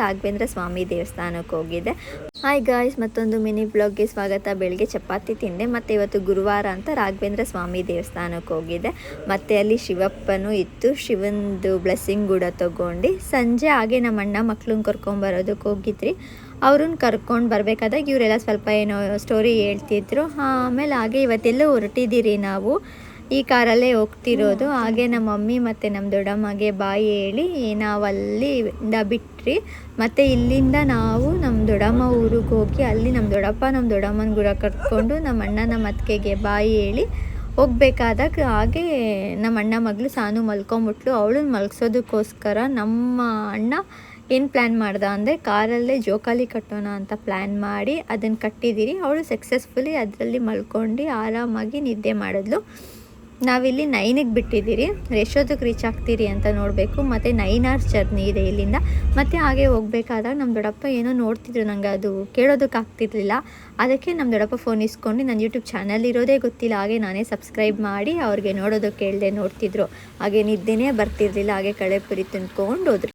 ರಾಘವೇಂದ್ರ ಸ್ವಾಮಿ ದೇವಸ್ಥಾನಕ್ಕೆ ಹೋಗಿದ್ದೆ. Hi guys, ಮತ್ತೊಂದು ಮಿನಿ ಬ್ಲಾಗ್ಗೆ ಸ್ವಾಗತ. ಬೆಳಗ್ಗೆ ಚಪಾತಿ ತಿಂದೆ. ಮತ್ತು ಇವತ್ತು ಗುರುವಾರ ಅಂತ ರಾಘವೇಂದ್ರ ಸ್ವಾಮಿ ದೇವಸ್ಥಾನಕ್ಕೆ ಹೋಗಿದ್ದೆ. ಮತ್ತು ಅಲ್ಲಿ ಶಿವಪ್ಪನೂ ಇತ್ತು. ಶಿವಂದು ಬ್ಲೆಸ್ಸಿಂಗ್ ಕೂಡ ತೊಗೊಂಡು ಸಂಜೆ ಹಾಗೆ ನಮ್ಮ ಅಣ್ಣ ಮಕ್ಳನ್ನ ಕರ್ಕೊಂಬರೋದಕ್ಕೆ ಹೋಗಿದ್ರಿ. ಅವ್ರನ್ನ ಕರ್ಕೊಂಡು ಬರಬೇಕಾದಾಗ ಇವರೆಲ್ಲ ಸ್ವಲ್ಪ ಏನೋ ಸ್ಟೋರಿ ಹೇಳ್ತಿದ್ರು. ಆಮೇಲೆ ಹಾಗೆ ಇವತ್ತೆಲ್ಲೋ ಹೊರಟಿದ್ದೀರಿ ನಾವು. ಈ ಕಾರಲ್ಲೇ ಹೋಗ್ತಿರೋದು. ಹಾಗೆ ನಮ್ಮ ಮಮ್ಮಿ ಮತ್ತು ನಮ್ಮ ದೊಡ್ಡಮ್ಮಗೆ ಬಾಯಿ ಹೇಳಿ ನಾವು ಅಲ್ಲಿಂದ ಬಿಟ್ರಿ. ಮತ್ತು ಇಲ್ಲಿಂದ ನಾವು ನಮ್ಮ ದೊಡ್ಡಮ್ಮ ಊರಿಗೆ ಹೋಗಿ ಅಲ್ಲಿ ನಮ್ಮ ದೊಡ್ಡಪ್ಪ ನಮ್ಮ ದೊಡ್ಡಮ್ಮನ ಕೂಡ ಕರ್ಕೊಂಡು ನಮ್ಮ ಅಣ್ಣ ನಮ್ಮ ಅತ್ತಿಗೆಗೆ ಬಾಯಿ ಹೇಳಿ ಹೋಗ್ಬೇಕಾದಾಗ ಹಾಗೆ ನಮ್ಮ ಅಣ್ಣ ಮಗಳು ಸಾನು ಮಲ್ಕೊಂಬಿಟ್ಲು. ಅವಳನ್ನ ಮಲಗಿಸೋದಕ್ಕೋಸ್ಕರ ನಮ್ಮ ಅಣ್ಣ ಏನು ಪ್ಲ್ಯಾನ್ ಮಾಡ್ದೆ ಅಂದರೆ ಕಾರಲ್ಲೇ ಜೋಕಾಲಿ ಕಟ್ಟೋಣ ಅಂತ ಪ್ಲ್ಯಾನ್ ಮಾಡಿ ಅದನ್ನು ಕಟ್ಟಿದ್ದೀರಿ. ಅವಳು ಸಕ್ಸಸ್ಫುಲಿ ಅದರಲ್ಲಿ ಮಲ್ಕೊಂಡು ಆರಾಮಾಗಿ ನಿದ್ದೆ ಮಾಡಿದ್ಲು. ನಾವಿಲ್ಲಿ 9ಗೆ ಬಿಟ್ಟಿದ್ದೀರಿ. ಎಷ್ಟೊತ್ತಿಗೆ ರೀಚ್ ಆಗ್ತೀರಿ ಅಂತ ನೋಡಬೇಕು. ಮತ್ತು 9 hours ಜರ್ನಿ ಇದೆ ಇಲ್ಲಿಂದ. ಮತ್ತು ಹಾಗೆ ಹೋಗ್ಬೇಕಾದಾಗ ನಮ್ಮ ದೊಡ್ಡಪ್ಪ ಏನೋ ನೋಡ್ತಿದ್ರು, ನನಗೆ ಅದು ಕೇಳೋದಕ್ಕೆ ಆಗ್ತಿರ್ಲಿಲ್ಲ. ಅದಕ್ಕೆ ನಮ್ಮ ದೊಡ್ಡಪ್ಪ ಫೋನ್ ಇಸ್ಕೊಂಡು ನನ್ನ ಯೂಟ್ಯೂಬ್ ಚಾನಲ್ ಇರೋದೇ ಗೊತ್ತಿಲ್ಲ. ಹಾಗೆ ನಾನೇ ಸಬ್ಸ್ಕ್ರೈಬ್ ಮಾಡಿ ಅವ್ರಿಗೆ ನೋಡೋದಕ್ಕೆ ಹೇಳ್ದೆ ನೋಡ್ತಿದ್ರು. ಹಾಗೆ ನಿದ್ದೆನೇ ಬರ್ತಿರ್ಲಿಲ್ಲ. ಹಾಗೆ ಕಳೆ ಪುರಿ ತಿಂದ್ಕೊಂಡು ಹೋದ್ರು.